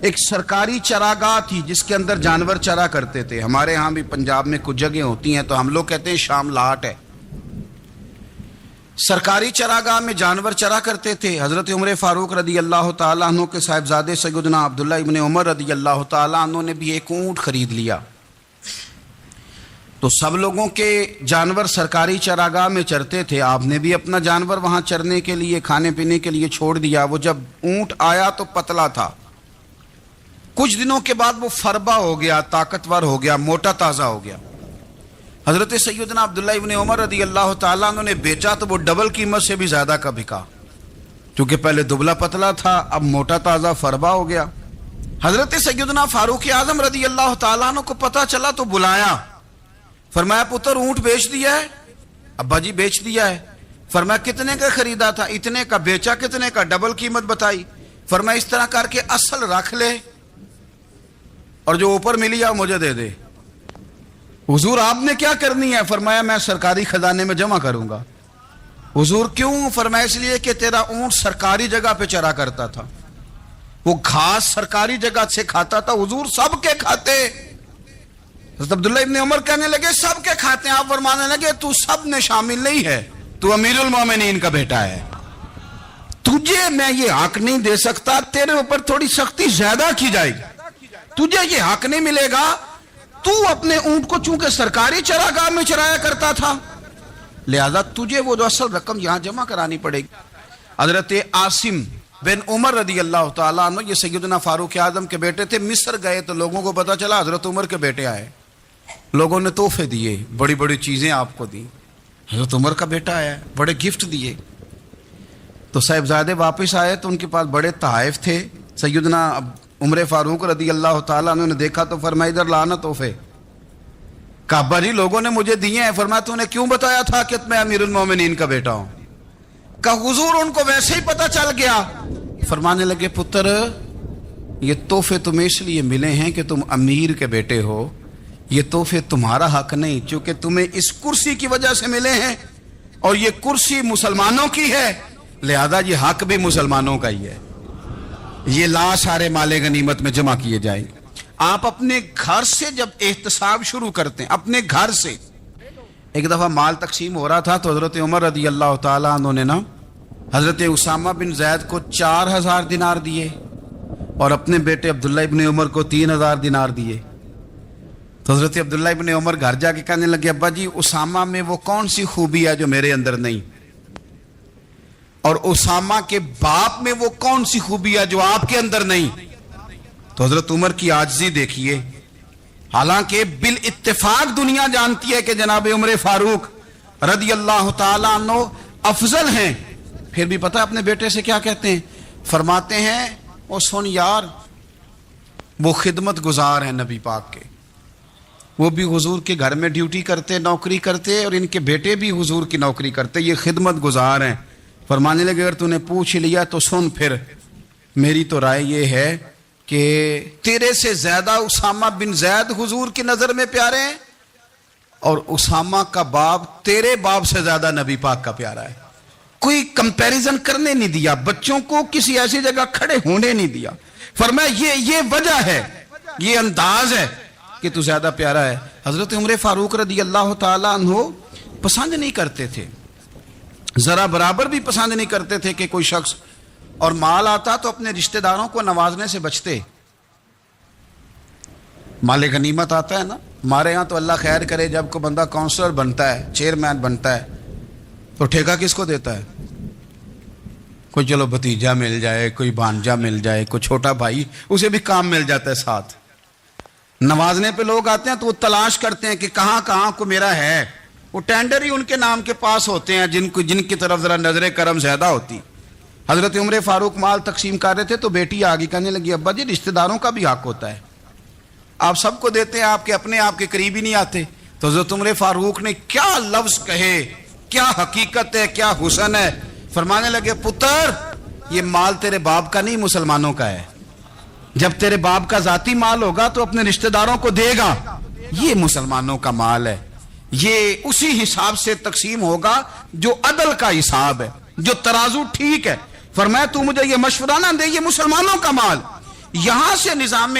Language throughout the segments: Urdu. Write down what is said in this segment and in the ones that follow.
ایک سرکاری چراگاہ تھی جس کے اندر جانور چرا کرتے تھے. ہمارے ہاں بھی پنجاب میں کچھ جگہ ہوتی ہیں تو ہم لوگ کہتے ہیں شام لاٹ ہے. سرکاری چراگاہ میں جانور چرا کرتے تھے. حضرت عمر فاروق رضی اللہ تعالیٰ عنہ کے صاحبزادے سیدنا عبداللہ ابن عمر رضی اللہ تعالیٰ عنہ نے بھی ایک اونٹ خرید لیا. تو سب لوگوں کے جانور سرکاری چراگاہ میں چرتے تھے. آپ نے بھی اپنا جانور وہاں چرنے کے لیے کھانے پینے کے لیے چھوڑ دیا. وہ جب اونٹ آیا تو پتلا تھا. کچھ دنوں کے بعد وہ فربا ہو گیا, طاقتور ہو گیا, موٹا تازہ ہو گیا. حضرت سیدنا عبداللہ ابن عمر رضی اللہ تعالیٰ عنہ نے بیچا تو وہ ڈبل قیمت سے بھی زیادہ کا بکا, کیونکہ پہلے دبلا پتلا تھا, اب موٹا تازہ فربا ہو گیا. حضرت سیدنا فاروق اعظم رضی اللہ تعالیٰ عنہ کو پتا چلا تو بلایا. فرمایا پتر اونٹ بیچ دیا ہے؟ ابا جی بیچ دیا ہے. فرمایا کتنے کا خریدا تھا؟ اتنے کا. بیچا کتنے کا؟ ڈبل قیمت بتائی. فرمایا اس طرح کر کے اصل رکھ لے اور جو اوپر ملی ہے مجھے دے دے. حضور آپ نے کیا کرنی ہے؟ فرمایا میں سرکاری خزانے میں جمع کروں گا. حضور کیوں؟ فرمایا اس لیے کہ تیرا اونٹ سرکاری جگہ پہ چرا کرتا تھا, وہ گھاس سرکاری جگہ سے کھاتا تھا. حضور سب کے کھاتے. حضرت عبداللہ ابن عمر کہنے لگے سب کے کھاتے ہیں. آپ فرمانے لگے تو سب میں شامل نہیں ہے, تو امیر المومنین کا بیٹا ہے. تجھے میں یہ حق نہیں دے سکتا, تیرے اوپر تھوڑی سختی زیادہ کی جائے گی, تجھے یہ حق نہیں ملے گا. تو اپنے اونٹ کو چونکہ سرکاری چراگاہ میں چرایا کرتا تھا, لہذا تجھے وہ جو اصل رقم یہاں جمع کرانی پڑے گی. حضرت عاصم بن عمر رضی اللہ تعالیٰ عنہ, یہ سیدنا فاروق اعظم کے بیٹے تھے, مصر گئے تو لوگوں کو پتا چلا حضرت عمر کے بیٹے آئے. لوگوں نے تحفے دیے, بڑی بڑی چیزیں آپ کو دی. حضرت عمر کا بیٹا آیا, بڑے گفٹ دیے. تو صاحبزادے واپس آئے تو ان کے پاس بڑے تحائف تھے. سیدنا عمر فاروق رضی اللہ تعالیٰ عنہ نے دیکھا تو فرمایا ادھر لانا تحفے. کہا ابا جی لوگوں نے مجھے دیے ہیں. فرمایا تو نے کیوں بتایا تھا کہ میں امیر المومنین کا بیٹا ہوں؟ کہا حضور ان کو ویسے ہی پتا چل گیا. فرمانے لگے پتر یہ تحفے تمہیں اس لیے ملے ہیں کہ تم امیر کے بیٹے ہو, یہ تحفے تمہارا حق نہیں, چونکہ تمہیں اس کرسی کی وجہ سے ملے ہیں اور یہ کرسی مسلمانوں کی ہے, لہذا یہ حق بھی مسلمانوں کا ہی ہے. یہ لا سارے مال غنیمت میں جمع کیے جائیں گے. آپ اپنے گھر سے جب احتساب شروع کرتے ہیں, اپنے گھر سے. ایک دفعہ مال تقسیم ہو رہا تھا تو حضرت عمر رضی اللہ تعالیٰ عنہ نے نا حضرت اسامہ بن زید کو 4000 دینار دیے اور اپنے بیٹے عبداللہ ابن عمر کو 3000 دینار دیے. تو حضرت عبداللہ ابن عمر گھر جا کے کہنے لگے ابا جی اسامہ میں وہ کون سی خوبی ہے جو میرے اندر نہیں, اور اسامہ کے باپ میں وہ کون سی خوبی ہے جو آپ کے اندر نہیں. تو حضرت عمر کی عاجزی دیکھیے, حالانکہ بالاتفاق دنیا جانتی ہے کہ جناب عمر فاروق رضی اللہ تعالیٰ عنہ افضل ہیں, پھر بھی پتہ اپنے بیٹے سے کیا کہتے ہیں؟ فرماتے ہیں او سن یار, وہ خدمت گزار ہیں نبی پاک کے, وہ بھی حضور کے گھر میں ڈیوٹی کرتے, نوکری کرتے, اور ان کے بیٹے بھی حضور کی نوکری کرتے, یہ خدمت گزار ہیں. فرمانے لگے اگر تو نے پوچھ لیا تو سن, پھر میری تو رائے یہ ہے کہ تیرے سے زیادہ اسامہ بن زید حضور کی نظر میں پیارے ہیں, اور اسامہ کا باپ تیرے باپ سے زیادہ نبی پاک کا پیارا ہے. کوئی کمپیریزن کرنے نہیں دیا, بچوں کو کسی ایسی جگہ کھڑے ہونے نہیں دیا. فرمایا یہ وجہ ہے, یہ انداز ہے کہ تو زیادہ پیارا ہے. حضرت عمر فاروق رضی اللہ تعالیٰ عنہ پسند نہیں کرتے تھے, ذرا برابر بھی پسند نہیں کرتے تھے کہ کوئی شخص اور مال آتا تو اپنے رشتہ داروں کو نوازنے سے بچتے. مال غنیمت آتا ہے نا, ہمارے ہاں تو اللہ خیر کرے جب کوئی بندہ کونسلر بنتا ہے, چیئرمین بنتا ہے, تو ٹھیکہ کس کو دیتا ہے؟ کوئی چلو بھتیجا مل جائے, کوئی بھانجا مل جائے, کوئی چھوٹا بھائی, اسے بھی کام مل جاتا ہے ساتھ. نوازنے پہ لوگ آتے ہیں تو وہ تلاش کرتے ہیں کہ کہاں کہاں کو میرا ہے, وہ ٹینڈر ہی ان کے نام کے پاس ہوتے ہیں جن کی طرف ذرا نظر کرم زیادہ ہوتی. حضرت عمر فاروق مال تقسیم کر رہے تھے تو بیٹی آگے کہنے لگی ابا جی رشتہ داروں کا بھی حق ہوتا ہے, آپ سب کو دیتے ہیں, آپ کے اپنے آپ کے قریب ہی نہیں آتے. تو حضرت عمر فاروق نے کیا لفظ کہے, کیا حقیقت ہے, کیا حسن ہے. فرمانے لگے پتر یہ مال تیرے باپ کا نہیں مسلمانوں کا ہے, جب تیرے باپ کا ذاتی مال ہوگا تو اپنے رشتہ داروں کو دے گا, یہ مسلمانوں کا مال ہے, یہ اسی حساب سے تقسیم ہوگا جو عدل کا حساب ہے, جو ترازو ٹھیک ہے. فرمایا تو مجھے یہ مشورہ نہ دے, یہ مسلمانوں کا مال, یہاں سے نظام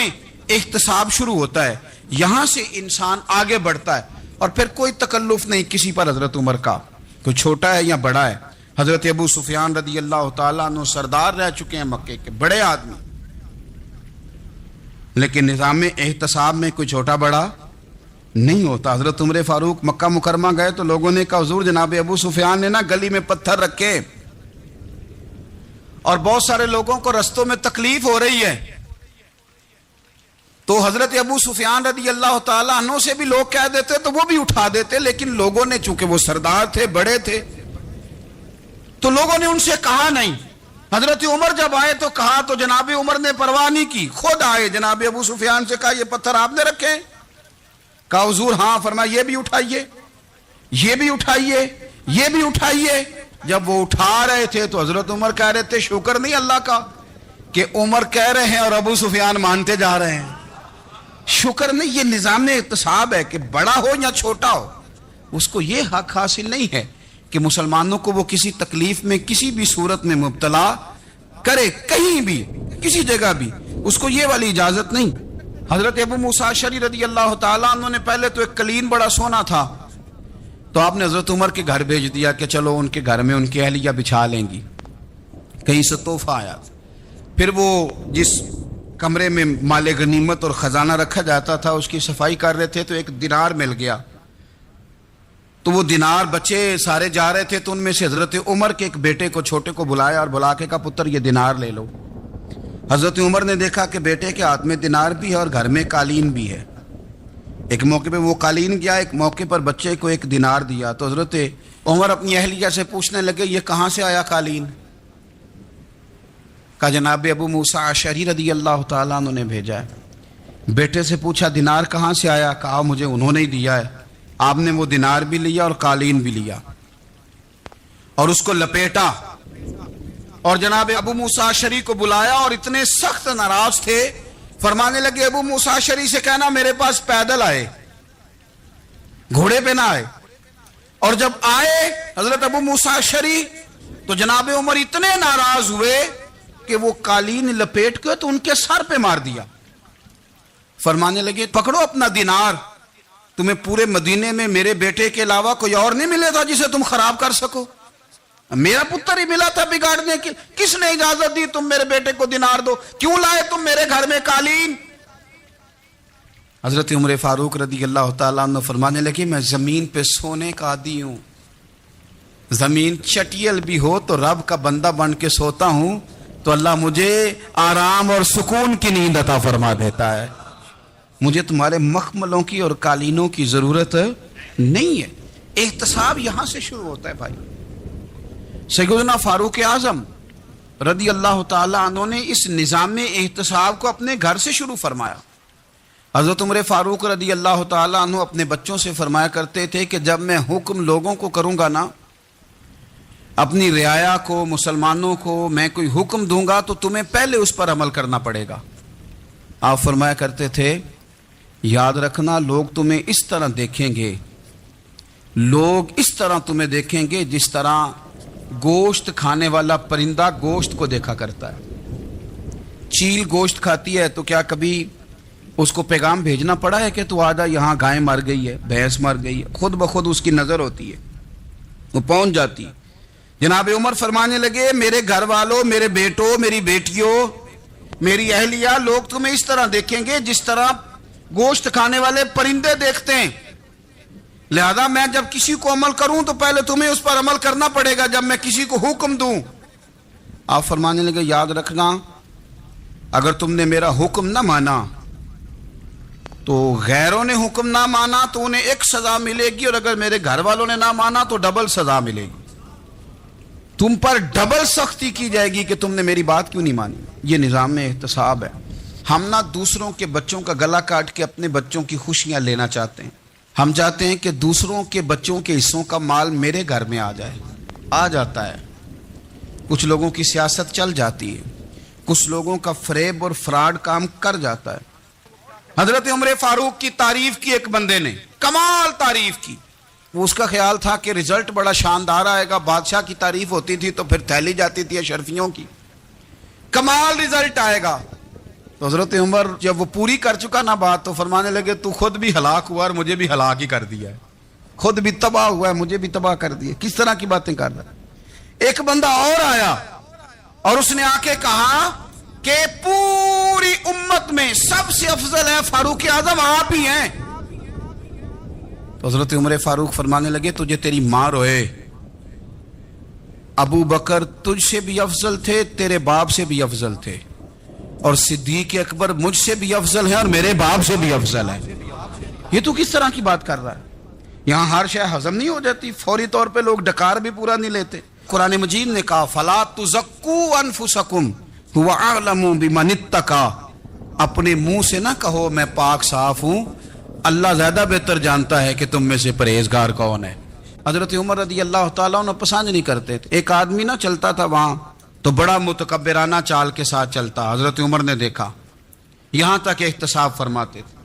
احتساب شروع ہوتا ہے, یہاں سے انسان آگے بڑھتا ہے, اور پھر کوئی تکلف نہیں کسی پر حضرت عمر کا, کوئی چھوٹا ہے یا بڑا ہے. حضرت ابو سفیان رضی اللہ تعالیٰ عنہ سردار رہ چکے ہیں مکے کے, بڑے آدمی, لیکن نظام احتساب میں کوئی چھوٹا بڑا نہیں ہوتا. حضرت عمر فاروق مکہ مکرمہ گئے تو لوگوں نے کہا حضور جناب ابو سفیان نے نا گلی میں پتھر رکھے اور بہت سارے لوگوں کو رستوں میں تکلیف ہو رہی ہے. تو حضرت ابو سفیان رضی اللہ تعالیٰ عنہ سے بھی لوگ کہہ دیتے تو وہ بھی اٹھا دیتے, لیکن لوگوں نے چونکہ وہ سردار تھے, بڑے تھے, تو لوگوں نے ان سے کہا نہیں. حضرت عمر جب آئے تو کہا تو جناب عمر نے پرواہ نہیں کی, خود آئے جناب ابو سفیان سے کہا یہ پتھر آپ نے رکھے؟ کہا حضور ہاں. فرمایا یہ بھی اٹھائیے, یہ بھی اٹھائیے, یہ بھی اٹھائیے. جب وہ اٹھا رہے تھے تو حضرت عمر کہہ رہے تھے شکر نہیں اللہ کا کہ عمر کہہ رہے ہیں اور ابو سفیان مانتے جا رہے ہیں. شکر نہیں, یہ نظام احتساب ہے کہ بڑا ہو یا چھوٹا ہو اس کو یہ حق حاصل نہیں ہے کہ مسلمانوں کو وہ کسی تکلیف میں کسی بھی صورت میں مبتلا کرے, کہیں بھی کسی جگہ بھی, اس کو یہ والی اجازت نہیں. حضرت ابو موسیٰ اشعری رضی اللہ تعالیٰ عنہ نے پہلے تو ایک قلین بڑا سونا تھا, تو آپ نے حضرت عمر کے گھر بھیج دیا کہ چلو ان کے گھر میں ان کی اہلیہ بچھا لیں گی, کہیں سے تحفہ آیا. پھر وہ جس کمرے میں مال غنیمت اور خزانہ رکھا جاتا تھا اس کی صفائی کر رہے تھے تو ایک دینار مل گیا, تو وہ دینار بچے سارے جا رہے تھے تو ان میں سے حضرت عمر کے ایک بیٹے کو چھوٹے کو بلایا اور بلا کے کہا پتر یہ دینار لے لو. حضرت عمر نے دیکھا کہ بیٹے کے ہاتھ میں دینار بھی ہے اور گھر میں قالین بھی ہے. ایک موقع پہ وہ قالین گیا, ایک موقع پر بچے کو ایک دینار دیا. تو حضرت عمر اپنی اہلیہ سے پوچھنے لگے یہ کہاں سے آیا قالین؟ کہا جناب ابو موسیٰ اشعری رضی اللہ تعالیٰ عنہ نے بھیجا ہے. بیٹے سے پوچھا دینار کہاں سے آیا؟ کہا مجھے انہوں نے ہی دیا ہے. آپ نے وہ دینار بھی لیا اور قالین بھی لیا اور اس کو لپیٹا اور جناب ابو موسیٰ اشعری کو بلایا اور اتنے سخت ناراض تھے, فرمانے لگے ابو موسیٰ اشعری سے کہنا میرے پاس پیدل آئے, گھوڑے پہ نہ آئے. اور جب آئے حضرت ابو موسیٰ اشعری تو جناب عمر اتنے ناراض ہوئے کہ وہ قالین لپیٹ کے تو ان کے سر پہ مار دیا. فرمانے لگے پکڑو اپنا دینار, تمہیں پورے مدینے میں میرے بیٹے کے علاوہ کوئی اور نہیں ملے تھا جسے تم خراب کر سکو, میرا پتر ہی ملا تھا بگاڑنے کی, کس نے اجازت دی تم میرے بیٹے کو دینار دو, کیوں لائے تم میرے گھر میں قالین؟ حضرت عمر فاروق رضی اللہ تعالیٰ عنہ فرمانے لگے میں زمین پہ سونے کا عادی ہوں, زمین چٹیل بھی ہو تو رب کا بندہ بن کے سوتا ہوں تو اللہ مجھے آرام اور سکون کی نیند عطا فرما دیتا ہے, مجھے تمہارے مخملوں کی اور قالینوں کی ضرورت نہیں ہے. احتساب یہاں سے شروع ہوتا ہے بھائی. سیدنا فاروق اعظم رضی اللہ تعالیٰ عنہ نے اس نظام احتساب کو اپنے گھر سے شروع فرمایا. حضرت عمر فاروق رضی اللہ تعالیٰ عنہ اپنے بچوں سے فرمایا کرتے تھے کہ جب میں حکم لوگوں کو کروں گا نا, اپنی رعایا کو, مسلمانوں کو میں کوئی حکم دوں گا تو تمہیں پہلے اس پر عمل کرنا پڑے گا. آپ فرمایا کرتے تھے یاد رکھنا لوگ تمہیں اس طرح دیکھیں گے, لوگ اس طرح تمہیں دیکھیں گے جس طرح گوشت کھانے والا پرندہ گوشت کو دیکھا کرتا ہے. چیل گوشت کھاتی ہے تو کیا کبھی اس کو پیغام بھیجنا پڑا ہے کہ تو آجا یہاں گائے مر گئی ہے, بھینس مر گئی ہے؟ خود بخود اس کی نظر ہوتی ہے, وہ پہنچ جاتی ہے. جناب عمر فرمانے لگے میرے گھر والوں, میرے بیٹوں, میری بیٹیوں, میری اہلیہ, لوگ تمہیں اس طرح دیکھیں گے جس طرح گوشت کھانے والے پرندے دیکھتے ہیں, لہذا میں جب کسی کو عمل کروں تو پہلے تمہیں اس پر عمل کرنا پڑے گا جب میں کسی کو حکم دوں. آپ فرمانے لگے یاد رکھنا اگر تم نے میرا حکم نہ مانا تو غیروں نے حکم نہ مانا تو انہیں ایک سزا ملے گی, اور اگر میرے گھر والوں نے نہ مانا تو ڈبل سزا ملے گی, تم پر ڈبل سختی کی جائے گی کہ تم نے میری بات کیوں نہیں مانی. یہ نظام احتساب ہے. ہم نہ دوسروں کے بچوں کا گلا کاٹ کے اپنے بچوں کی خوشیاں لینا چاہتے ہیں, ہم چاہتے ہیں کہ دوسروں کے بچوں کے حصوں کا مال میرے گھر میں آ جائے. آ جاتا ہے, کچھ لوگوں کی سیاست چل جاتی ہے, کچھ لوگوں کا فریب اور فراڈ کام کر جاتا ہے. حضرت عمر فاروق کی تعریف کی ایک بندے نے, کمال تعریف کی. وہ اس کا خیال تھا کہ رزلٹ بڑا شاندار آئے گا, بادشاہ کی تعریف ہوتی تھی تو پھر تھیلی جاتی تھی اشرفیوں کی, کمال رزلٹ آئے گا. تو حضرت عمر جب وہ پوری کر چکا نا بات تو فرمانے لگے تو خود بھی ہلاک ہوا اور مجھے بھی ہلاک ہی کر دیا ہے، خود بھی تباہ ہوا ہے مجھے بھی تباہ کر دیا۔ کس طرح کی باتیں کر رہا ہے؟ ایک بندہ اور آیا اور اس نے آ کے کہا کہ پوری امت میں سب سے افضل ہے فاروق اعظم آپ ہی ہیں۔ تو حضرت عمر فاروق فرمانے لگے تجھے تیری ماں روئے، ابو بکر تجھ سے بھی افضل تھے، تیرے باپ سے بھی افضل تھے، اور صدیق اکبر مجھ سے بھی افضل ہے اور میرے باپ سے بھی افضل ہے۔ یہ تو کس طرح کی بات کر رہا ہے؟ یہاں ہر شے ہضم نہیں ہو جاتی، فوری طور پہ لوگ ڈکار بھی پورا نہیں لیتے۔ قرآن مجید نے کہا فَلَا تُزَكُّوا أَنفُسَكُمْ هُوَ أَعْلَمُ بِمَنِ اتَّقَىٰ، اپنے منہ سے نہ کہو میں پاک صاف ہوں، اللہ زیادہ بہتر جانتا ہے کہ تم میں سے پرہیزگار کون ہے۔ حضرت عمر رضی اللہ تعالیٰ عنہ پسند نہیں کرتے تھے۔ ایک آدمی نہ چلتا تھا وہاں تو بڑا متکبرانہ چال کے ساتھ چلتا، حضرت عمر نے دیکھا، یہاں تک احتساب فرماتے تھے،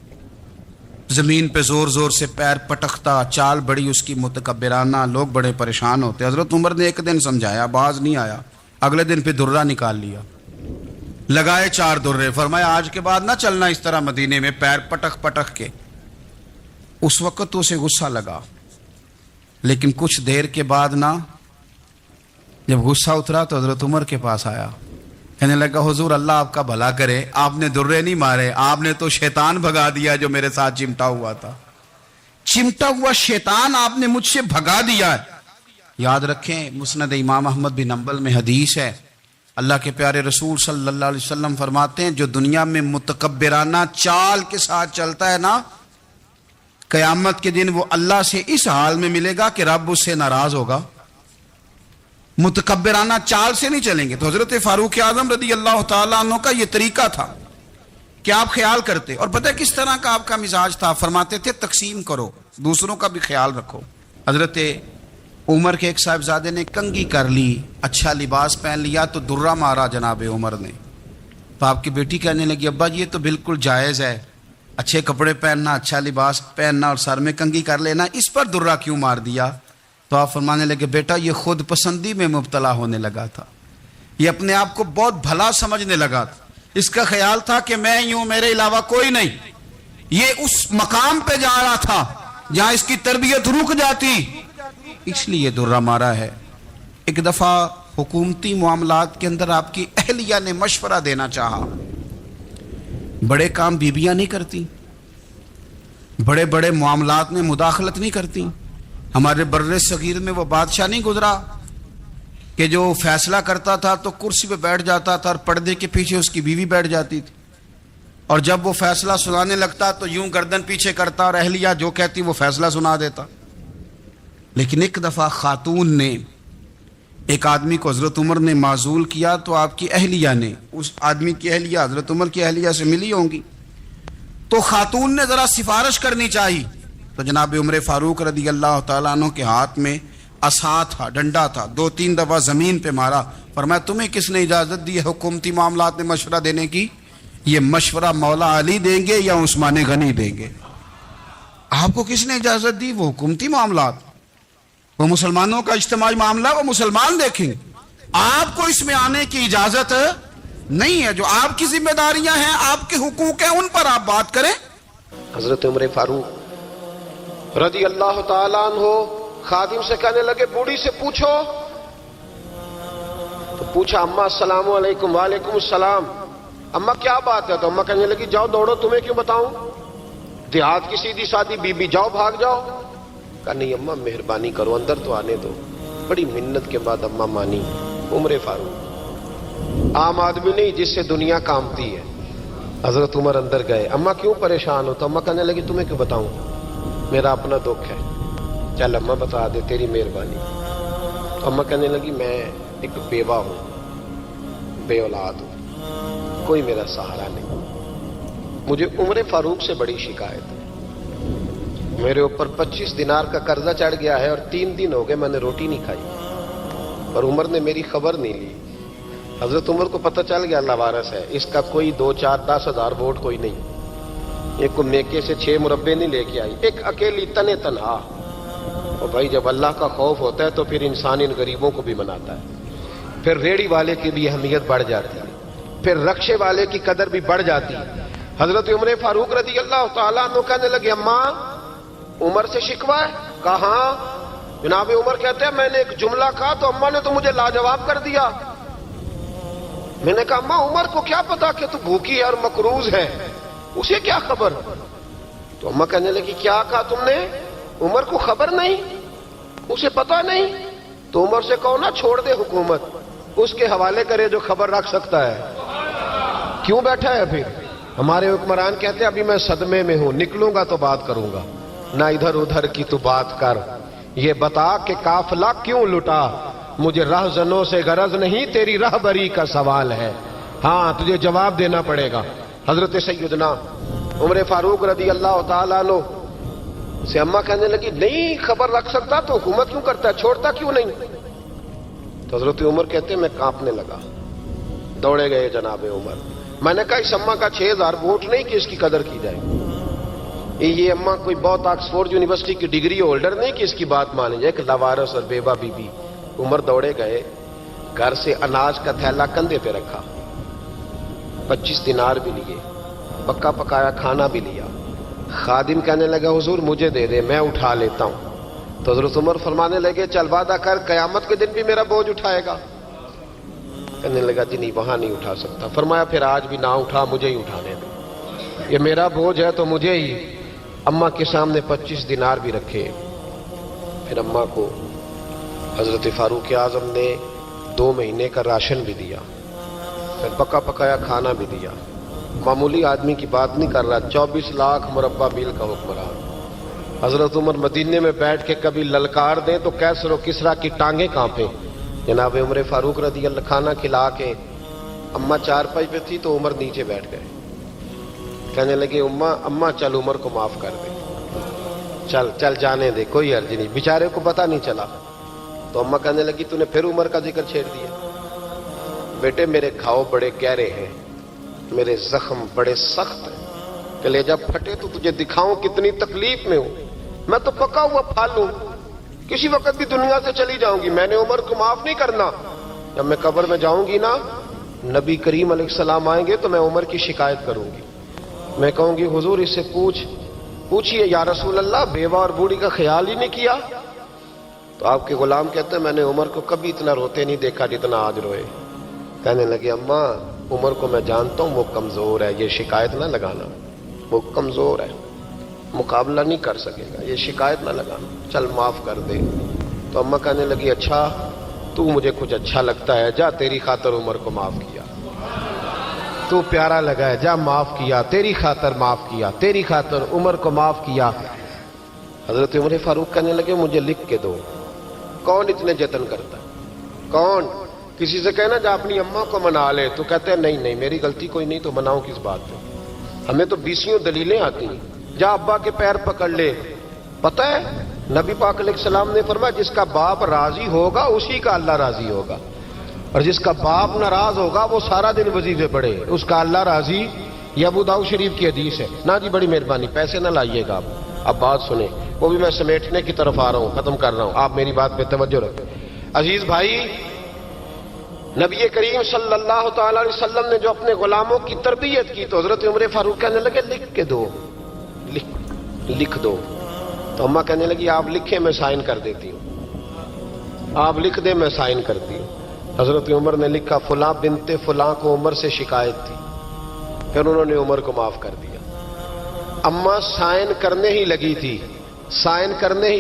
زمین پہ زور زور سے پیر پٹکتا، چال بڑی اس کی متکبرانہ، لوگ بڑے پریشان ہوتے۔ حضرت عمر نے ایک دن سمجھایا، باز نہیں آیا، اگلے دن پہ درہ نکال لیا، لگائے 4 درے، فرمایا آج کے بعد نہ چلنا اس طرح مدینے میں پیر پٹک پٹک کے۔ اس وقت تو اسے غصہ لگا، لیکن کچھ دیر کے بعد نہ جب غصہ اترا تو حضرت عمر کے پاس آیا، کہنے لگا حضور اللہ آپ کا بھلا کرے، آپ نے درے نہیں مارے، آپ نے تو شیطان بھگا دیا جو میرے ساتھ چمٹا ہوا تھا، چمٹا ہوا شیطان آپ نے مجھ سے بھگا دیا ہے۔ یاد رکھیں مسند امام احمد بن حنبل میں حدیث ہے، اللہ کے پیارے رسول صلی اللہ علیہ وسلم فرماتے ہیں جو دنیا میں متکبرانہ چال کے ساتھ چلتا ہے نا، قیامت کے دن وہ اللہ سے اس حال میں ملے گا کہ رب اس سے ناراض ہوگا۔ متکبرانہ چال سے نہیں چلیں گے۔ تو حضرت فاروق اعظم رضی اللہ تعالیٰ عنہ کا یہ طریقہ تھا کہ آپ خیال کرتے، اور پتہ کس طرح کا آپ کا مزاج تھا، فرماتے تھے تقسیم کرو، دوسروں کا بھی خیال رکھو۔ حضرت عمر کے ایک صاحبزادے نے کنگھی کر لی، اچھا لباس پہن لیا تو درہ مارا جناب عمر نے، تو آپ کی بیٹی کہنے لگی ابا یہ تو بالکل جائز ہے، اچھے کپڑے پہننا، اچھا لباس پہننا اور سر میں کنگھی کر لینا، اس پر درہ کیوں مار دیا؟ تو آپ فرمانے لگے بیٹا یہ خود پسندی میں مبتلا ہونے لگا تھا، یہ اپنے آپ کو بہت بھلا سمجھنے لگا تھا، اس کا خیال تھا کہ میں یوں میرے علاوہ کوئی نہیں، یہ اس مقام پہ جا رہا تھا جہاں اس کی تربیت رک جاتی، اس لیے درہ مارا ہے۔ ایک دفعہ حکومتی معاملات کے اندر آپ کی اہلیہ نے مشورہ دینا چاہا، بڑے کام بیویاں نہیں کرتی، بڑے بڑے معاملات میں مداخلت نہیں کرتی۔ ہمارے بر صغیر میں وہ بادشاہ نہیں گزرا کہ جو فیصلہ کرتا تھا تو کرسی پہ بیٹھ جاتا تھا اور پردے کے پیچھے اس کی بیوی بیٹھ جاتی تھی، اور جب وہ فیصلہ سنانے لگتا تو یوں گردن پیچھے کرتا اور اہلیہ جو کہتی وہ فیصلہ سنا دیتا۔ لیکن ایک دفعہ خاتون نے ایک آدمی کو حضرت عمر نے معزول کیا تو آپ کی اہلیہ نے، اس آدمی کی اہلیہ حضرت عمر کی اہلیہ سے ملی ہوں گی، تو خاتون نے ذرا سفارش کرنی چاہی، تو جناب عمر فاروق رضی اللہ تعالیٰ عنہ کے ہاتھ میں عصا تھا، ڈنڈا تھا، 2-3 دفعہ زمین پہ مارا، فرمایا تمہیں کس نے اجازت دی ہے حکومتی معاملات میں مشورہ دینے کی؟ یہ مشورہ مولا علی دیں گے یا عثمان غنی دیں گے؟ آپ کو کس نے اجازت دی؟ وہ حکومتی معاملات، وہ مسلمانوں کا اجتماعی معاملہ، وہ مسلمان دیکھیں گے، آپ کو اس میں آنے کی اجازت نہیں ہے۔ جو آپ کی ذمہ داریاں ہیں، آپ کے حقوق ہیں، ان پر آپ بات کریں۔ حضرت عمر فاروق رضی اللہ تعالیٰ عنہ خادم سے کہنے لگے بوڑھی سے پوچھو، تو پوچھا اماں السلام علیکم، وعلیکم السلام، اماں کیا بات ہے؟ تو اماں کہنے لگی جاؤ دوڑو، تمہیں کیوں بتاؤں، دیہات کی سیدھی سادی بی بی، جاؤ بھاگ جاؤ۔ کہا نہیں اماں مہربانی کرو، اندر تو آنے دو۔ بڑی منت کے بعد اماں مانی۔ عمر فاروق عام آدمی نہیں جس سے دنیا کامتی ہے۔ حضرت عمر اندر گئے، اماں کیوں پریشان ہو؟ تو اماں کہنے لگی تمہیں کیوں بتاؤں، میرا اپنا دکھ ہے، چل اماں بتا دے، تیری مہربانی۔ تو اماں کہنے لگی میں ایک بیوہ ہوں، بے اولاد ہوں، کوئی میرا سہارا نہیں، مجھے عمر فاروق سے بڑی شکایت ہے، میرے اوپر 25 دینار کا قرضہ چڑھ گیا ہے اور 3 دن ہو گئے میں نے روٹی نہیں کھائی، اور عمر نے میری خبر نہیں لی۔ حضرت عمر کو پتہ چل گیا اللہ وارث ہے، اس کا کوئی 2, 4, 10 ہزار ووٹ کوئی نہیں، ایک کو میکے سے 6 مربے نہیں لے کے آئی، ایک اکیلی تنے تنہا۔ اور بھائی جب اللہ کا خوف ہوتا ہے تو پھر انسان ان غریبوں کو بھی مناتا ہے، پھر ریڑھی والے کی بھی اہمیت بڑھ جاتی ہے۔ پھر رکشے والے کی قدر بھی بڑھ جاتی. حضرت عمر فاروق رضی اللہ تعالیٰ عنہ کہنے لگے اماں عمر سے شکوہ ہے؟ کہاں؟ جناب عمر کہتے ہیں میں نے ایک جملہ کہا تو اماں نے تو مجھے لاجواب کر دیا. میں نے کہا اماں عمر کو کیا پتا کہ تو بھوکی ہے اور مقروض ہے، اسے کیا خبر؟ تو اماں کہنے لگی کیا کہا تم نے؟ عمر کو خبر نہیں، اسے پتا نہیں؟ تو عمر سے کہو نا چھوڑ دے حکومت، اس کے حوالے کرے جو خبر رکھ سکتا ہے. کیوں بیٹھا ہے پھر؟ ہمارے حکمران کہتے ہیں ابھی میں صدمے میں ہوں، نکلوں گا تو بات کروں گا. نہ ادھر ادھر کی تو بات کر، یہ بتا کہ قافلہ کیوں لٹا؟ مجھے رہزنوں سے غرض نہیں، تیری رہبری کا سوال ہے. ہاں تجھے جواب دینا پڑے گا. حضرت سیدنا عمر فاروق رضی اللہ تعالیٰ عنہ سے اماں کہنے لگی نہیں خبر رکھ سکتا تو حکومت کیوں کرتا ہے، چھوڑتا کیوں نہیں؟ تو حضرت عمر کہتے ہیں میں کانپنے لگا. دوڑے گئے جناب عمر. میں نے کہا اس اماں کا 6000 ووٹ نہیں کہ اس کی قدر کی جائے. یہ اماں کوئی بہت آکسفورڈ یونیورسٹی کی ڈگری ہولڈر نہیں کہ اس کی بات مانی جائے. ایک لاوارث اور بیوہ بی بی. عمر دوڑے گئے، گھر سے اناج کا تھیلا کندھے پہ رکھا، 25 دینار بھی لیے، پکا پکایا کھانا بھی لیا. خادم کہنے لگا حضور مجھے دے دے میں اٹھا لیتا ہوں. تو حضرت عمر فرمانے لگے چل وعدہ کر قیامت کے دن بھی میرا بوجھ اٹھائے گا. کہنے لگا جی نہیں وہاں نہیں اٹھا سکتا. فرمایا پھر آج بھی نہ اٹھا، مجھے ہی اٹھانے دے، یہ میرا بوجھ ہے تو مجھے ہی. اماں کے سامنے 25 دینار بھی رکھے. پھر اماں کو حضرت فاروق اعظم نے 2 مہینے کا راشن بھی دیا، پھر پکا پکایا کھانا بھی دیا. معمولی آدمی کی بات نہیں کر رہا، 24 لاکھ مربع میل کا حکمران. حضرت عمر مدینے میں بیٹھ کے کبھی للکار دیں تو کیسر و کسرا کی ٹانگیں کانپیں. جناب عمر فاروق رضی اللہ کھانا کھلا کے اماں چارپائی پہ تھی تو عمر نیچے بیٹھ گئے. کہنے لگے اماں چل عمر کو معاف کر دے، چل چل جانے دے، کوئی حرج نہیں، بیچارے کو پتہ نہیں چلا. تو اماں کہنے لگی تو نے پھر عمر کا ذکر چھیڑ دیا. بیٹے میرے گھاؤ بڑے گہرے ہیں، میرے زخم بڑے سخت ہیں، کلیجہ پھٹے تو تجھے دکھاؤں کتنی تکلیف میں ہوں. میں تو پکا ہوا پھال ہوں، کسی وقت بھی دنیا سے چلی جاؤں گی. میں نے عمر کو معاف نہیں کرنا. جب میں قبر میں جاؤں گی نا، نبی کریم علیہ السلام آئیں گے تو میں عمر کی شکایت کروں گی. میں کہوں گی حضور اس سے پوچھئے یا رسول اللہ بیوہ اور بوڑھی کا خیال ہی نہیں کیا. تو آپ کے غلام کہتے ہیں میں نے عمر کو کبھی اتنا روتے نہیں دیکھا جتنا آج روئے. کہنے لگے اماں عمر کو میں جانتا ہوں وہ کمزور ہے، یہ شکایت نہ لگانا، وہ کمزور ہے، مقابلہ نہیں کر سکے گا، یہ شکایت نہ لگانا، چل معاف کر دے. تو اماں کہنے لگی اچھا تو مجھے کچھ اچھا لگتا ہے، جا تیری خاطر عمر کو معاف کیا، تو پیارا لگا ہے، جا معاف کیا، تیری خاطر معاف کیا، تیری خاطر عمر کو معاف کیا. حضرت عمر فاروق کہنے لگے مجھے لکھ کے دو. کون اتنے جتن کرتا ہے؟ کون؟ کسی سے کہنا جا اپنی اماں کو منا لے تو کہتے ہیں نہیں میری غلطی کوئی نہیں تو مناؤں کس بات پہ؟ ہمیں تو 20 دلیلیں آتی ہیں. جا ابا کے پیر پکڑ لے. پتہ ہے نبی پاک علیہ السلام نے فرمایا جس کا باپ راضی ہوگا اسی کا اللہ راضی ہوگا، اور جس کا باپ ناراض ہوگا وہ سارا دن وظیفے پڑھے، اس کا اللہ راضی. یہ ابو داؤد شریف کی حدیث ہے. نا جی بڑی مہربانی پیسے نہ لائیے گا. اب بات سنیں، وہ بھی میں سمیٹنے کی طرف آ رہا ہوں، ختم کر رہا ہوں، آپ میری بات پہ توجہ رکھیں. عزیز بھائی، نبی کریم صلی اللہ تعالی علیہ وسلم نے جو اپنے غلاموں کی تربیت کی تو حضرت عمر فاروق کہنے لگے لکھ کے دو، لکھ دو. تو اماں کہنے لگی آپ لکھیں میں سائن کر دیتی ہوں، آپ لکھ دیں میں سائن کرتی ہوں. حضرت عمر نے لکھا فلاں بنت فلاں کو عمر سے شکایت تھی. پھر انہوں نے عمر کو معاف کر دیا. اماں سائن کرنے ہی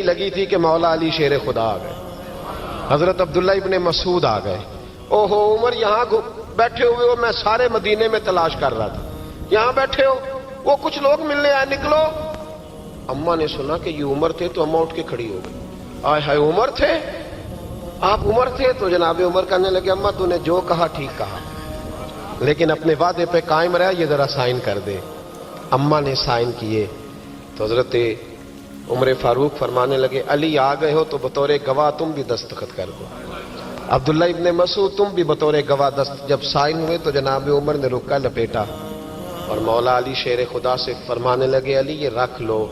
لگی تھی کہ مولا علی شیر خدا آ گئے، حضرت عبداللہ ابن مسعود آ گئے. اوہو عمر یہاں بیٹھے ہوئے ہو، میں سارے مدینے میں تلاش کر رہا تھا، یہاں بیٹھے ہو، وہ کچھ لوگ ملنے آئے، نکلو. اماں نے سنا کہ یہ عمر تھے تو اماں اٹھ کے کھڑی ہو گئی. آئے ہائے عمر تھے، آپ عمر تھے؟ تو جناب عمر کہنے لگے اماں تو نے جو کہا ٹھیک کہا، لیکن اپنے وعدے پہ قائم رہا، یہ ذرا سائن کر دے. اماں نے سائن کیے. تو حضرت عمر فاروق فرمانے لگے علی آ گئے ہو تو بطور گواہ تم بھی دستخط کر دو. عبداللہ ابن مسعود تم بھی بطور گواہ جب سائن ہوئے تو جناب عمر نے رکا لپیٹا اور مولا علی شیر خدا سے فرمانے لگے علی یہ رکھ لو،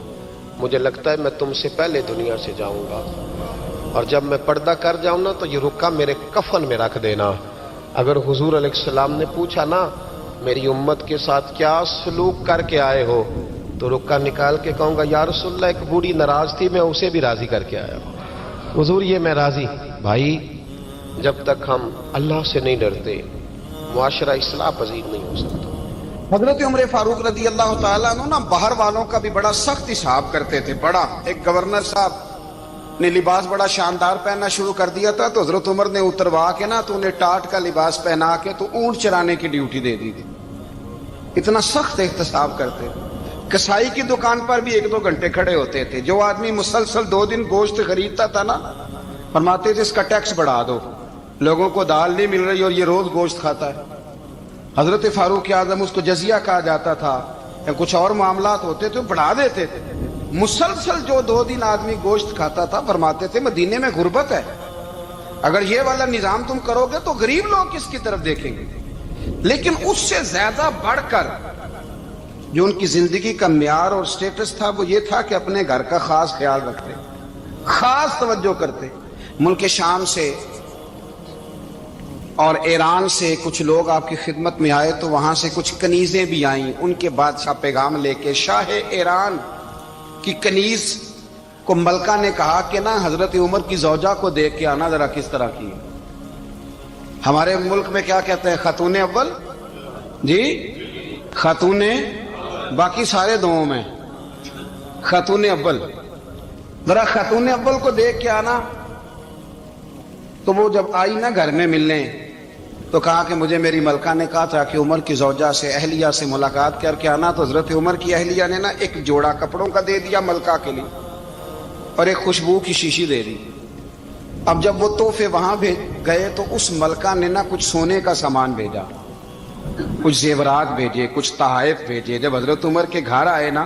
مجھے لگتا ہے میں تم سے پہلے دنیا سے جاؤں گا، اور جب میں پردہ کر جاؤں نا تو یہ رکا میرے کفن میں رکھ دینا. اگر حضور علیہ السلام نے پوچھا نا میری امت کے ساتھ کیا سلوک کر کے آئے ہو؟ تو رکا نکال کے کہوں گا یا رسول اللہ ایک بوڑھی ناراض تھی، میں اسے بھی راضی کر کے آیا ہوں، حضور یہ میں راضی۔ بھائی جب تک ہم اللہ سے نہیں ڈرتے معاشرہ اصلاح پذیر نہیں ہو سکتا۔ حضرت عمر فاروق رضی اللہ تعالیٰ عنہ نا باہر والوں کا بھی بڑا سخت حساب کرتے تھے، بڑا۔ ایک گورنر صاحب نے لباس بڑا شاندار پہننا شروع کر دیا تھا، تو حضرت عمر نے اتروا کے نا تو انہیں ٹاٹ کا لباس پہنا کے تو اونٹ چرانے کی ڈیوٹی دے دی تھی۔ اتنا سخت احتساب کرتے تھے۔ کسائی کی دکان پر بھی 1-2 گھنٹے کھڑے ہوتے تھے۔ جو آدمی مسلسل 2 دن گوشت خریدتا تھا نا، فرماتے تھے اس کا ٹیکس بڑھا دو، لوگوں کو دال نہیں مل رہی اور یہ روز گوشت کھاتا ہے۔ حضرت فاروق اعظم، اس کو جزیہ کہا جاتا تھا، یا کچھ اور معاملات ہوتے تھے بڑھا دیتے تھے۔ مسلسل جو 2 دن آدمی گوشت کھاتا تھا، فرماتے تھے مدینے میں غربت ہے، اگر یہ والا نظام تم کرو گے تو غریب لوگ کس کی طرف دیکھیں گے۔ لیکن اس سے زیادہ بڑھ کر جو ان کی زندگی کا معیار اور سٹیٹس تھا وہ یہ تھا کہ اپنے گھر کا خاص خیال رکھتے، خاص توجہ کرتے۔ ملک شام سے اور ایران سے کچھ لوگ آپ کی خدمت میں آئے تو وہاں سے کچھ کنیزیں بھی آئیں، ان کے بادشاہ پیغام لے کے۔ شاہ ایران کی کنیز کو ملکہ نے کہا کہ نا حضرت عمر کی زوجہ کو دیکھ کے آنا ذرا کس طرح کی ہے۔ ہمارے ملک میں کیا کہتے ہیں؟ خاتون اول، جی خاتون، باقی سارے دووں میں خاتون اول، ذرا خاتون اول کو دیکھ کے آنا۔ تو وہ جب آئی نا گھر میں ملنے تو کہا کہ مجھے میری ملکہ نے کہا تھا کہ عمر کی زوجہ سے، اہلیہ سے ملاقات کر کے آنا۔ تو حضرت عمر کی اہلیہ نے نا ایک جوڑا کپڑوں کا دے دیا ملکہ کے لیے اور ایک خوشبو کی شیشی دے دی۔ اب جب وہ تحفے وہاں گئے تو اس ملکہ نے نا کچھ سونے کا سامان بھیجا، کچھ زیورات بھیجے، کچھ تحائف بھیجے۔ جب حضرت عمر کے گھر آئے نا،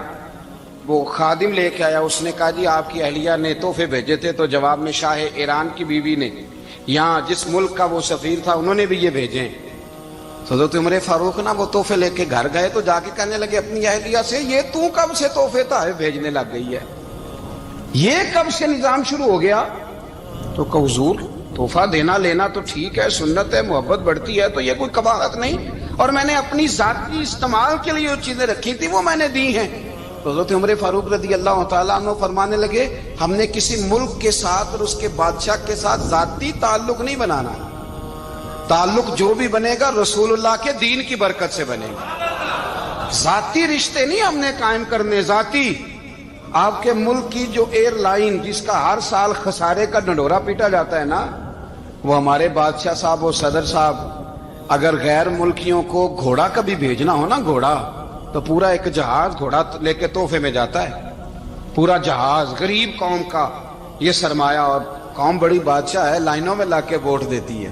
وہ خادم لے کے آیا، اس نے کہا جی آپ کی اہلیہ نے تحفے بھیجے تھے، تو جواب میں شاہ ایران کی بیوی نے، یہاں جس ملک کا وہ سفیر تھا، انہوں نے بھی یہ بھیجے۔ حضرت عمر فاروق نا وہ تحفے لے کے گھر گئے تو جا کے کہنے لگے اپنی اہلیہ سے، یہ تو کب سے تحفے تحائف بھیجنے لگ گئی ہے، یہ کب سے نظام شروع ہو گیا؟ تو کہ حضور تحفہ دینا لینا تو ٹھیک ہے، سنت ہے، محبت بڑھتی ہے، تو یہ کوئی قباحت نہیں، اور میں نے اپنی ذاتی استعمال کے لیے جو چیزیں رکھی تھی وہ میں نے دی ہیں۔ تو حضرت عمر فاروق رضی اللہ تعالیٰ عنہ فرمانے لگے ہم نے کسی ملک کے ساتھ اور اس کے بادشاہ کے ساتھ ذاتی تعلق نہیں بنانا، تعلق جو بھی بنے گا رسول اللہ کے دین کی برکت سے بنے گا، ذاتی رشتے نہیں ہم نے قائم کرنے۔ ذاتی آپ کے ملک کی جو ایئر لائن جس کا ہر سال خسارے کا ڈنڈورا پیٹا جاتا ہے نا، وہ ہمارے بادشاہ صاحب اور صدر صاحب اگر غیر ملکیوں کو گھوڑا کبھی بھیجنا ہو نا، گھوڑا، تو پورا ایک جہاز گھوڑا لے کے تحفے میں جاتا ہے، پورا جہاز غریب قوم کا یہ سرمایہ، اور قوم بڑی بادشاہ ہے، لائنوں میں لا کے ووٹ دیتی ہے۔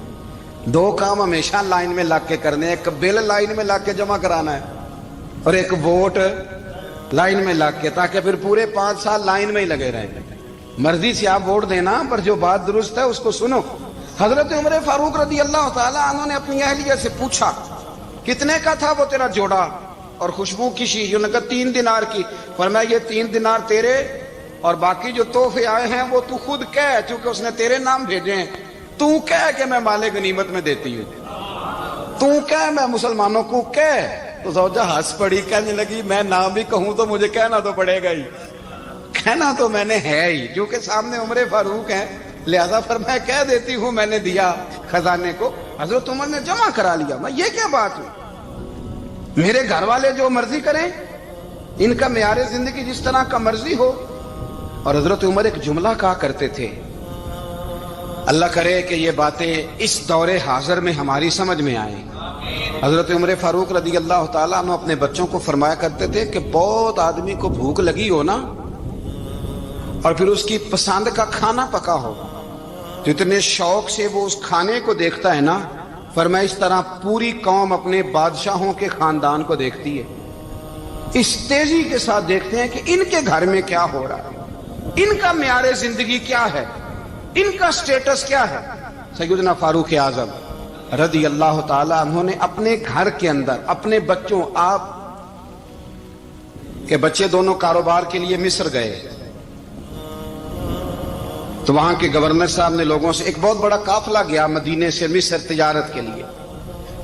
2 کام ہمیشہ لائن میں لگ کے کرنے، ایک بل لائن میں لگ کے جمع کرانا ہے اور ایک ووٹ لائن میں لگ کے، تاکہ پھر پورے 5 سال لائن میں ہی لگے رہیں۔ مرضی سے آپ ووٹ دینا، پر جو بات درست ہے اس کو سنو۔ حضرت عمر فاروق رضی اللہ تعالیٰ عنہ نے اپنی اہلیہ سے پوچھا کتنے کا تھا وہ تیرا جوڑا اور خوشبو کی شیشی؟ انہوں نے کہا 3 دینار کی۔ فرمایا یہ 3 دینار تیرے، اور باقی جو تحفے آئے ہیں وہ تو خود کہہ، چونکہ اس نے تیرے نام بھیجے ہیں، تو کہہ کہ میں مال غنیمت میں دیتی ہوں، تو کہہ میں مسلمانوں کو کہہ۔ تو زوجہ ہنس پڑی، کہنے لگی میں نہ بھی کہوں تو مجھے کہنا تو پڑے گا ہی، کہنا تو میں نے ہے ہی، کیونکہ سامنے عمر فاروق ہیں، لہذا فرمایا کہہ دیتی ہوں میں نے دیا خزانے کو۔ حضرت عمر نے جمع کرا لیا۔ میں یہ کیا بات ہوئی؟ میرے گھر والے جو مرضی کریں، ان کا معیار زندگی جس طرح کا مرضی ہو۔ اور حضرت عمر ایک جملہ کہا کرتے تھے، اللہ کرے کہ یہ باتیں اس دور حاضر میں ہماری سمجھ میں آئیں۔ حضرت عمر فاروق رضی اللہ تعالیٰ عنہ اپنے بچوں کو فرمایا کرتے تھے کہ بہت آدمی کو بھوک لگی ہو نا، اور پھر اس کی پسند کا کھانا پکا ہو، تو اتنے شوق سے وہ اس کھانے کو دیکھتا ہے نا، فرمایا اس طرح پوری قوم اپنے بادشاہوں کے خاندان کو دیکھتی ہے، اس تیزی کے ساتھ دیکھتے ہیں کہ ان کے گھر میں کیا ہو رہا ہے، ان کا معیار زندگی کیا ہے، ان کا سٹیٹس کیا ہے۔ سیدنا فاروق اعظم رضی اللہ تعالی عنہ نے اپنے گھر کے اندر اپنے بچوں، آپ کے بچے دونوں کاروبار کے لیے مصر گئے، تو وہاں کے گورنر صاحب نے لوگوں سے، ایک بہت بڑا قافلہ گیا مدینے سے مصر تجارت کے لیے،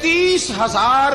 30,000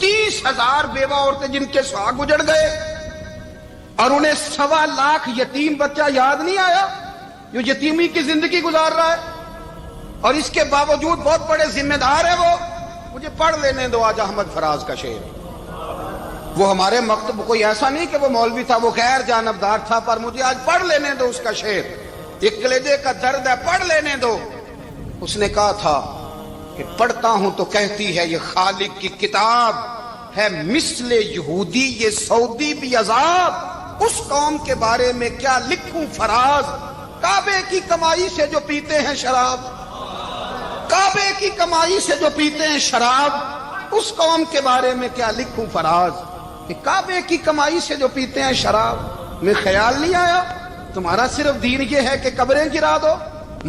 30,000 بیوہ عورتیں جن کے سہاگ اجڑ گئے، اور انہیں 1.25 لاکھ یتیم بچہ یاد نہیں آیا جو یتیمی کی زندگی گزار رہا ہے، اور اس کے باوجود بہت بڑے ذمہ دار ہے وہ۔ مجھے پڑھ لینے دو آج احمد فراز کا شعر، وہ ہمارے مکتب کوئی ایسا نہیں کہ وہ مولوی تھا، وہ غیر جانبدار تھا، پر مجھے آج پڑھ لینے دو اس کا شعر، ایک کلیجے کا درد ہے، پڑھ لینے دو۔ اس نے کہا تھا کہ پڑھتا ہوں تو کہتی ہے یہ خالق کی کتاب ہے، مثل یہودی یہ سعودی بھی عذاب، اس قوم کے بارے میں کیا لکھوں فراز، کعبے کی کمائی سے جو پیتے ہیں شراب، کعبے کی کمائی سے جو پیتے ہیں شراب، اس قوم کے بارے میں کیا لکھوں فراز، کہ کعبے کی کمائی سے جو پیتے ہیں شراب۔ میں خیال نہیں آیا تمہارا صرف دین یہ ہے کہ قبریں گرا دو،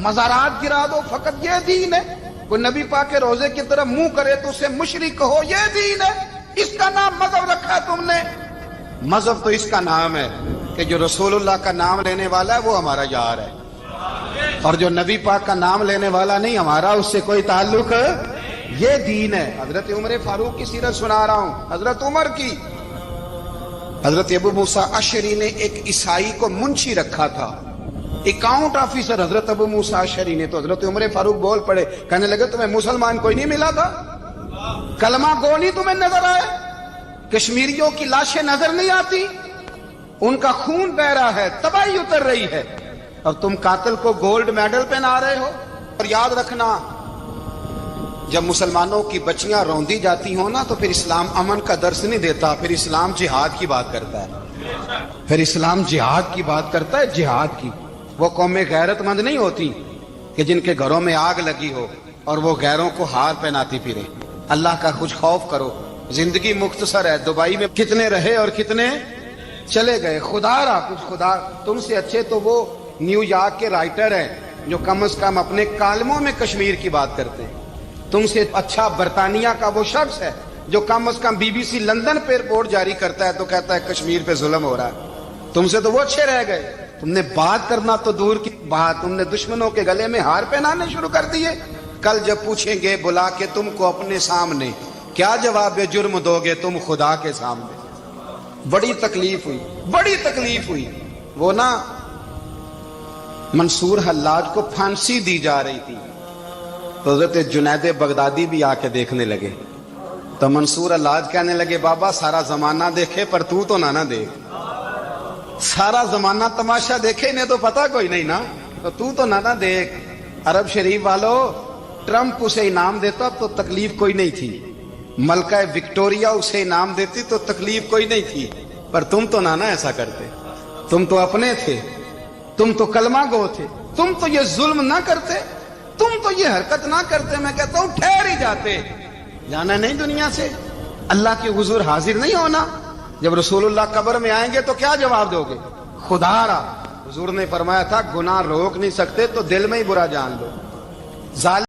مزارات گرا دو، فقط یہ دین ہے؟ کوئی نبی پاک کے روزے کی طرف منہ کرے تو اسے مشرک کہو، یہ دین ہے؟ اس کا نام مذہب رکھا ہے تم نے؟ مذہب تو اس کا نام ہے کہ جو رسول اللہ کا نام لینے والا ہے وہ ہمارا یار ہے، اور جو نبی پاک کا نام لینے والا نہیں، ہمارا اس سے کوئی تعلق، یہ دین ہے۔ حضرت عمر فاروق کی سیرت سنا رہا ہوں، حضرت عمر کی۔ حضرت ابو موسیٰ اشعری نے ایک عیسائی کو منشی رکھا تھا، اکاؤنٹ آفیسر حضرت ابو موسیٰ اشعری نے۔ تو حضرت عمر فاروق بول پڑے، کہنے لگے تمہیں مسلمان کوئی نہیں ملا تھا؟ کلمہ گو نہیں تمہیں نظر آئے؟ کشمیریوں کی لاشیں نظر نہیں آتی؟ ان کا خون بہ رہا ہے، تباہی اتر رہی ہے، اور تم قاتل کو گولڈ میڈل پہنا رہے ہو؟ اور یاد رکھنا، جب مسلمانوں کی بچیاں روندی جاتی ہوں نا تو پھر اسلام امن کا درس نہیں دیتا، پھر اسلام جہاد کی بات کرتا ہے، پھر اسلام جہاد کی بات کرتا ہے، جہاد کی۔ وہ قومیں غیرت مند نہیں ہوتی کہ جن کے گھروں میں آگ لگی ہو اور وہ غیروں کو ہار پہناتی پھرے۔ اللہ کا کچھ خوف کرو، زندگی مختصر ہے، دبئی میں کتنے رہے اور کتنے چلے گئے، خدا را کچھ خدا۔ تم سے اچھے تو وہ نیو یارک کے رائٹر ہیں جو کم از کم اپنے کالموں میں کشمیر کی بات کرتے ہیں، تم سے اچھا برطانیہ کا وہ شخص ہے جو کم از کم BBC لندن پہ رپورٹ جاری کرتا ہے تو کہتا ہے کشمیر پہ ظلم ہو رہا ہے۔ تم سے تو وہ اچھے رہ گئے، تم نے بات کرنا تو دور کی بات، تم نے دشمنوں کے گلے میں ہار پہنانے شروع کر دیے۔ کل جب پوچھیں گے بلا کے تم کو اپنے سامنے، کیا جواب جرم دو گے تم خدا کے سامنے؟ بڑی تکلیف ہوئی، بڑی تکلیف ہوئی۔ وہ نا منصور حلاج کو پھانسی دی جا رہی تھی تو حضرت جنید بغدادی بھی آ کے دیکھنے لگے، تو منصور حلاج کہنے لگے بابا سارا زمانہ دیکھے پر تو نہ دیکھ، سارا زمانہ تماشا دیکھے انہیں تو پتہ کوئی نہیں نا، تو نہ دیکھ۔ عرب شریف والو، ٹرمپ اسے انعام دیتا تو تکلیف کوئی نہیں تھی، ملکہ وکٹوریا اسے انعام دیتی تو تکلیف کوئی نہیں تھی، پر تم تو نہ ایسا کرتے، تم تو اپنے تھے، تم تو کلمہ گو تھے، تم تو یہ ظلم نہ کرتے، تم تو یہ حرکت نہ کرتے، میں کہتا ہوں ٹھہر ہی جاتے۔ جانا نہیں دنیا سے، اللہ کے حضور حاضر نہیں ہونا۔ جب رسول اللہ قبر میں آئیں گے تو کیا جواب دو گے؟ خدا را، حضور نے فرمایا تھا گناہ روک نہیں سکتے تو دل میں ہی برا جان لو۔ ظالم